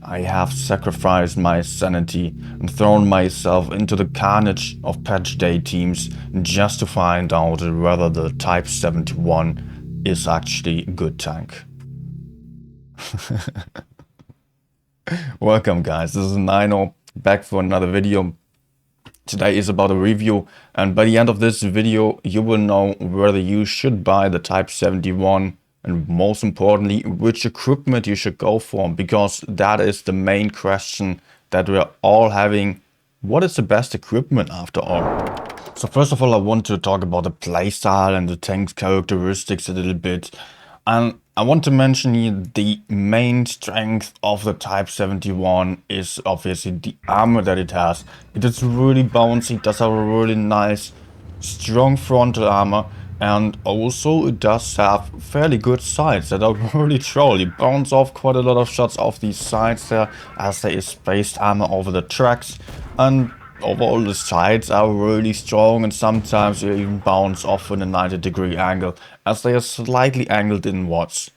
I have sacrificed my sanity and thrown myself into the carnage of patch day teams just to find out whether the Type 71 is actually a good tank. Welcome guys, this is Nino, back for another video. Today is about a review, and by the end of this video you will know whether you should buy the Type 71 and most importantly which equipment you should go for, because that is the main question that we're all having. What is the best equipment after all? So first of all, I want to talk about the playstyle and the tank's characteristics a little bit. And I want to mention here the main strength of the Type 71 is obviously the armor that it has. It is really bouncy, it does have a really nice strong frontal armor, and also it does have fairly good sides that are really troll. You bounce off quite a lot of shots off these sides there, as there is spaced armor over the tracks, and overall the sides are really strong, and sometimes you even bounce off in a 90-degree angle as they are slightly angled inwards.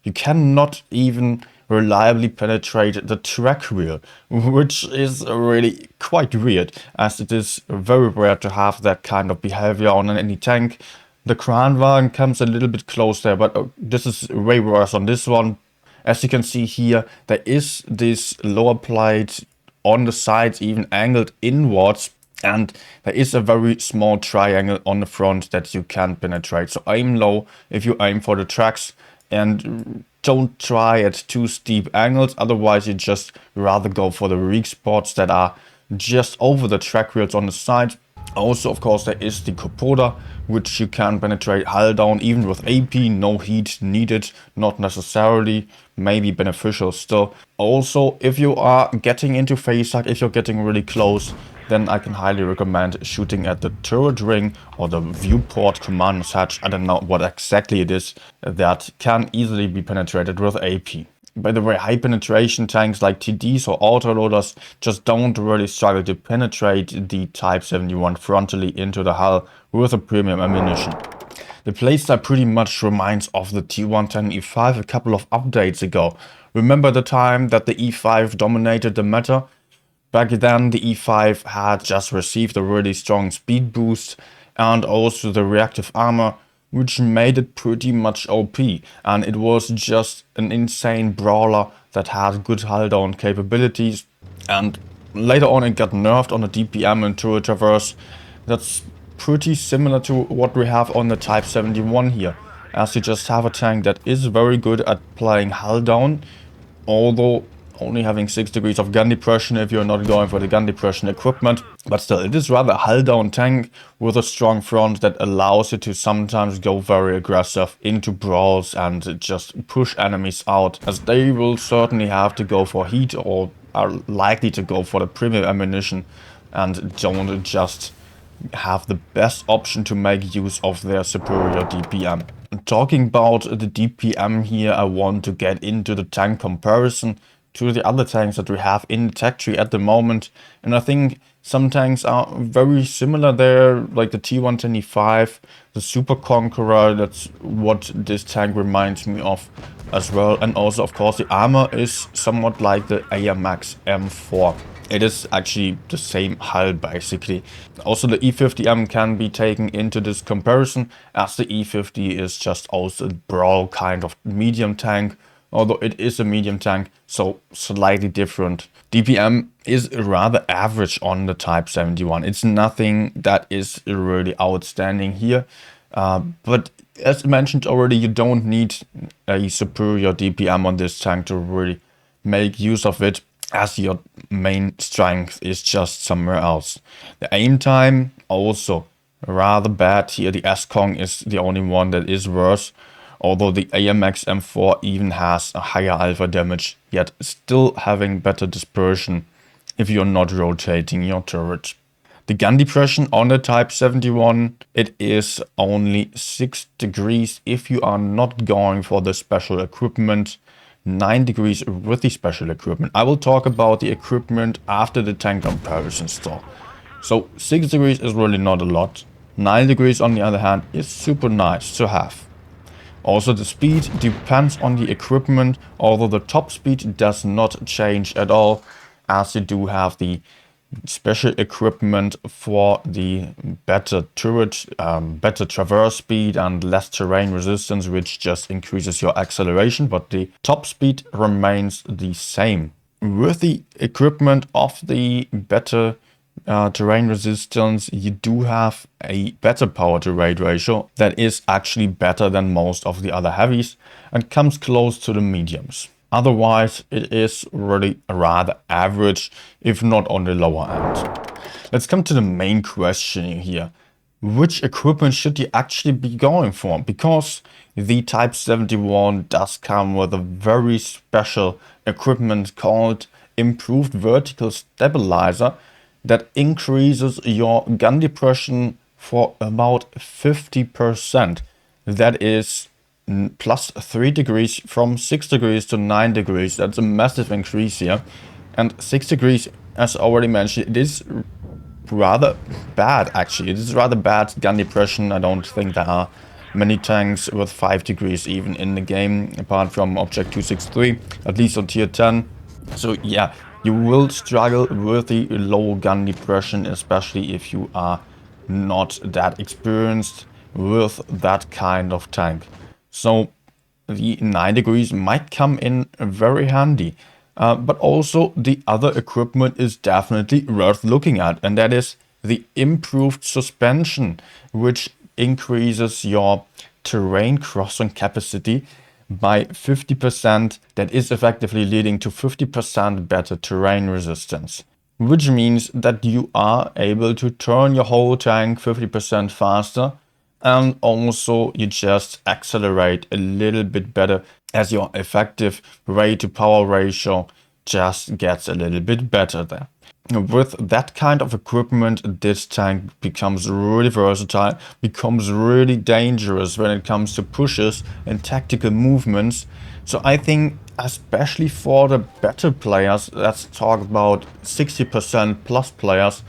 You cannot even reliably penetrate the track wheel, which is really quite weird, as it is very rare to have that kind of behavior on any tank. The Kranwagen comes a little bit close there, but this is way worse on this one. As you can see here, there is this lower plate on the sides even angled inwards, and there is a very small triangle on the front that you can penetrate. So aim low if you aim for the tracks, and don't try at too steep angles, otherwise you just rather go for the weak spots that are just over the track wheels on the side. Also, of course, there is the Capoda, which you can penetrate hull down even with AP, no heat needed, not necessarily, maybe beneficial still. Also, if you are getting into phase hack, if you're getting really close, then I can highly recommend shooting at the turret ring or the viewport commander's hatch. I don't know what exactly it is, that can easily be penetrated with AP. By the way, high penetration tanks like TDs or autoloaders just don't really struggle to penetrate the Type 71 frontally into the hull with a premium ammunition. The playstyle pretty much reminds of the T110 E5 a couple of updates ago. Remember the time that the E5 dominated the meta? Back then the E5 had just received a really strong speed boost and also the reactive armor, which made it pretty much OP, and it was just an insane brawler that had good hull down capabilities. And later on it got nerfed on the DPM and turret traverse. That's pretty similar to what we have on the Type 71 here, as you just have a tank that is very good at playing hull down, although only having 6 degrees of gun depression if you're not going for the gun depression equipment. But still, it is rather a hull down tank with a strong front that allows you to sometimes go very aggressive into brawls and just push enemies out, as they will certainly have to go for heat or are likely to go for the premium ammunition and don't just have the best option to make use of their superior DPM. Talking about the DPM here, I want to get into the tank comparison to the other tanks that we have in the tech tree at the moment, and I think some tanks are very similar there, like the T125, the Super Conqueror. That's what this tank reminds me of as well. And also, of course, the armor is somewhat like the AMX M4. It is actually the same hull basically. Also, the E50M can be taken into this comparison, as the E50 is just also a brawl kind of medium tank, although it is a medium tank, so slightly different. DPM is rather average on the Type 71. It's nothing that is really outstanding here. But as mentioned already, you don't need a superior DPM on this tank to really make use of it, as your main strength is just somewhere else. The aim time also rather bad here. The S-Kong is the only one that is worse, although the AMX M4 even has a higher alpha damage, yet still having better dispersion if you're not rotating your turret. The gun depression on the Type 71, it is only 6 degrees if you are not going for the special equipment, 9 degrees with the special equipment. I will talk about the equipment after the tank comparison still. So 6 degrees is really not a lot. 9 degrees on the other hand is super nice to have. Also, the speed depends on the equipment, although the top speed does not change at all, as you do have the special equipment for the better turret, better traverse speed and less terrain resistance, which just increases your acceleration, but the top speed remains the same. With the equipment of the better terrain resistance, you do have a better power to weight ratio that is actually better than most of the other heavies and comes close to the mediums. Otherwise, it is really rather average, if not on the lower end. Let's come to the main question here. Which equipment should you actually be going for? Because the Type 71 does come with a very special equipment called Improved Vertical Stabilizer that increases your gun depression for about 50%. That is plus 3 degrees from 6 degrees to 9 degrees. That's a massive increase here. And 6 degrees, as already mentioned, it is rather bad actually. It is rather bad gun depression. I don't think there are many tanks with 5 degrees even in the game, apart from Object 263, at least on tier 10. So yeah, you will struggle with the low gun depression, especially if you are not that experienced with that kind of tank. So the 9 degrees might come in very handy. But also the other equipment is definitely worth looking at, and that is the improved suspension, which increases your terrain crossing capacity by 50%. That is effectively leading to 50% better terrain resistance, which means that you are able to turn your whole tank 50% faster, and also you just accelerate a little bit better as your effective rate to power ratio just gets a little bit better there. With that kind of equipment, this tank becomes really versatile, becomes really dangerous when it comes to pushes and tactical movements. So I think especially for the better players, let's talk about 60% plus players,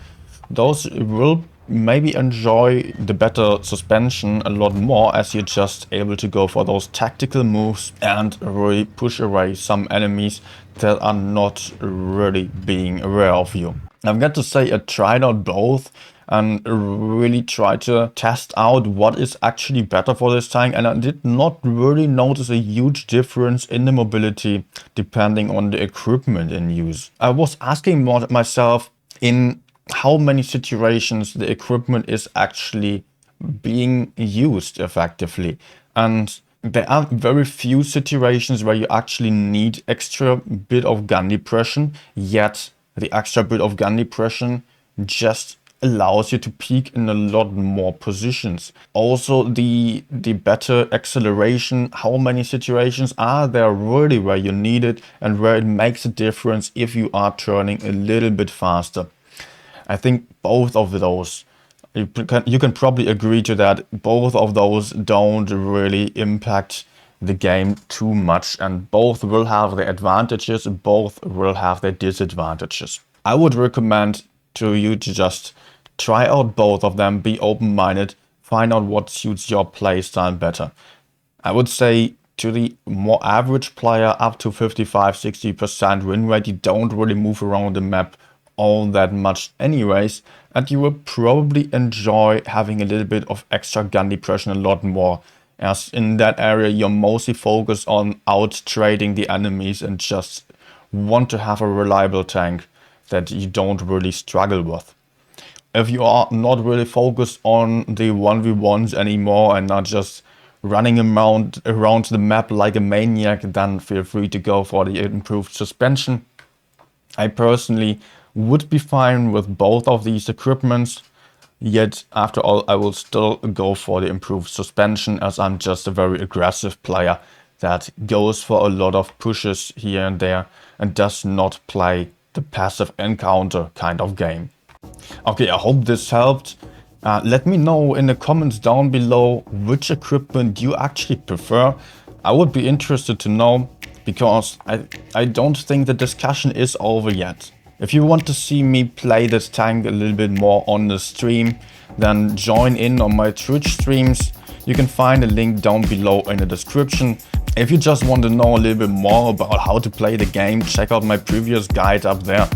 those will maybe enjoy the better suspension a lot more, as you're just able to go for those tactical moves and really push away some enemies that are not really being aware of you. I've got to say, I tried out both and really tried to test out what is actually better for this tank, and I did not really notice a huge difference in the mobility depending on the equipment in use. I was asking myself in how many situations the equipment is actually being used effectively, and there are very few situations where you actually need extra bit of gun depression, yet the extra bit of gun depression just allows you to peak in a lot more positions. Also the better acceleration, how many situations are there really where you need it and where it makes a difference if you are turning a little bit faster. I think both of those, you can probably agree to that, both of those don't really impact the game too much, and both will have their advantages, both will have their disadvantages. I would recommend to you to just try out both of them, be open-minded, find out what suits your playstyle better. I would say to the more average player, up to 55-60% win rate, you don't really move around the map all that much anyways, and you will probably enjoy having a little bit of extra gun depression a lot more, as in that area you're mostly focused on out trading the enemies and just want to have a reliable tank that you don't really struggle with. If you are not really focused on the 1v1s anymore and not just running around the map like a maniac, then feel free to go for the improved suspension. I personally would be fine with both of these equipments, yet after all I will still go for the improved suspension, as I'm just a very aggressive player that goes for a lot of pushes here and there and does not play the passive encounter kind of game. Okay, I hope this helped. Let me know in the comments down below which equipment you actually prefer. I would be interested to know, because I don't think the discussion is over yet. If you want to see me play this tank a little bit more on the stream, then join in on my Twitch streams. You can find a link down below in the description. If you just want to know a little bit more about how to play the game, check out my previous guide up there.